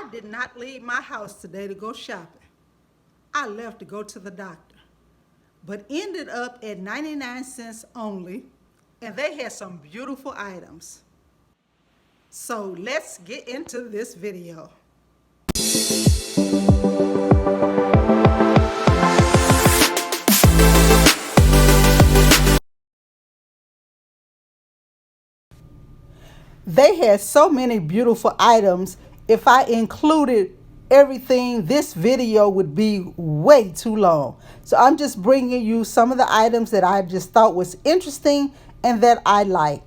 I did not leave my house today to go shopping. I left to go to the doctor, but ended up at 99 cents only, and they had some beautiful items. So let's get into this video. They had so many beautiful items. If I included everything, this video would be way too long. So I'm just bringing you some of the items that I just thought was interesting and that I like.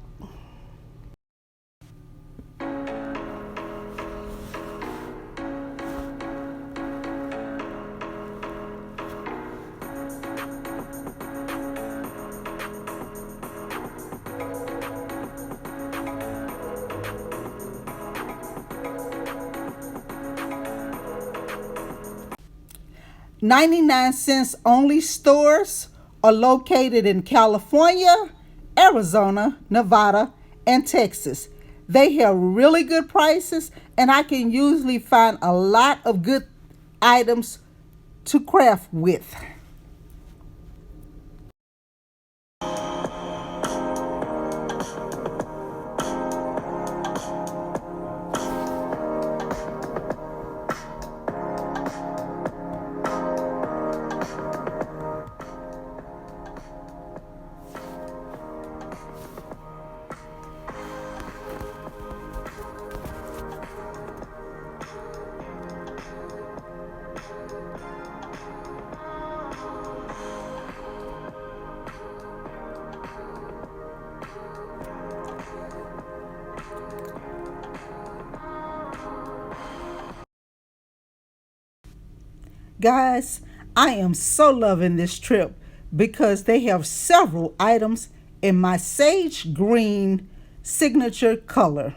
"99 cents only" stores are located in California, Arizona, Nevada, and Texas. They have really good prices, and I can usually find a lot of good items to craft with. Guys, I am so loving this trip because they have several items in my sage green signature color.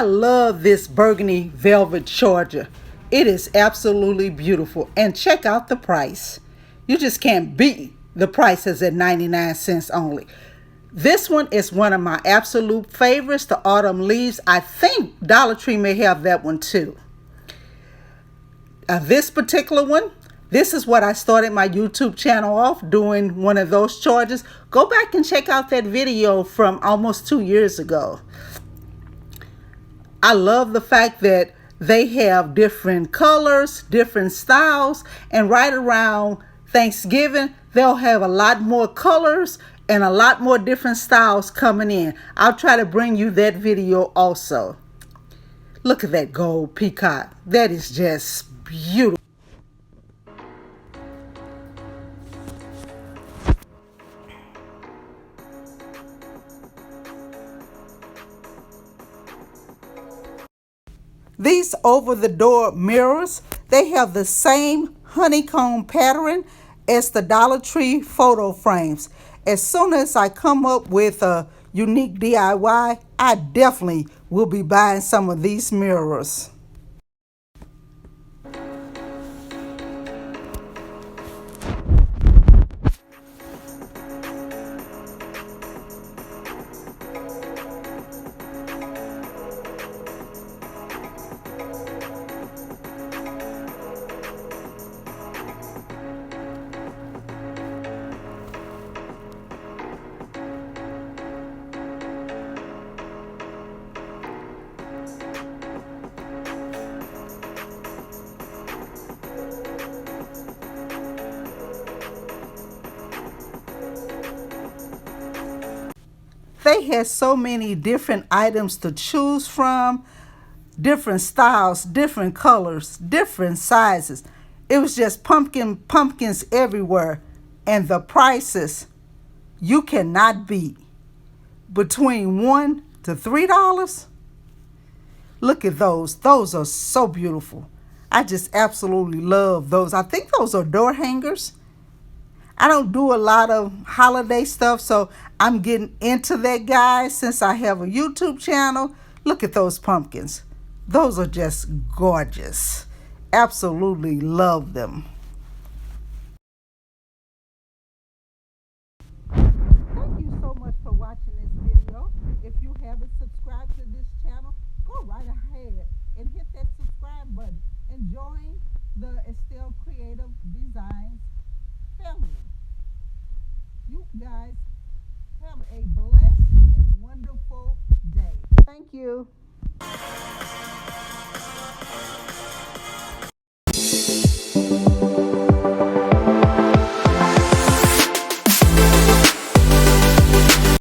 I love this burgundy velvet charger. It is absolutely beautiful. And check out the price. You just can't beat the prices at 99 cents only. This one is one of my absolute favorites, the Autumn Leaves. I think Dollar Tree may have that one too. This particular one, this is what I started my YouTube channel off doing, one of those charges. Go back and check out that video from almost 2 years ago. I love the fact that they have different colors, different styles, and right around Thanksgiving, they'll have a lot more colors and a lot more different styles coming in. I'll try to bring you that video also. Look at that gold peacock. That is just beautiful. These over-the-door mirrors, they have the same honeycomb pattern as the Dollar Tree photo frames. As soon as I come up with a unique DIY, I definitely will be buying some of these mirrors. They had so many different items to choose from, different styles, different colors, different sizes. It was just pumpkins everywhere. And the prices you cannot beat. Between $1 to $3. Look at those. Those are so beautiful. I just absolutely love those. I think those are door hangers. I don't do a lot of holiday stuff, so I'm getting into that, guys, since I have a YouTube channel. Look at those pumpkins. Those are just gorgeous. Absolutely love them. Thank you so much for watching this video. If you haven't subscribed to this channel, go right ahead and hit that subscribe button and join the Estelle Creative Designs family. You guys have a blessed and wonderful day. Thank you.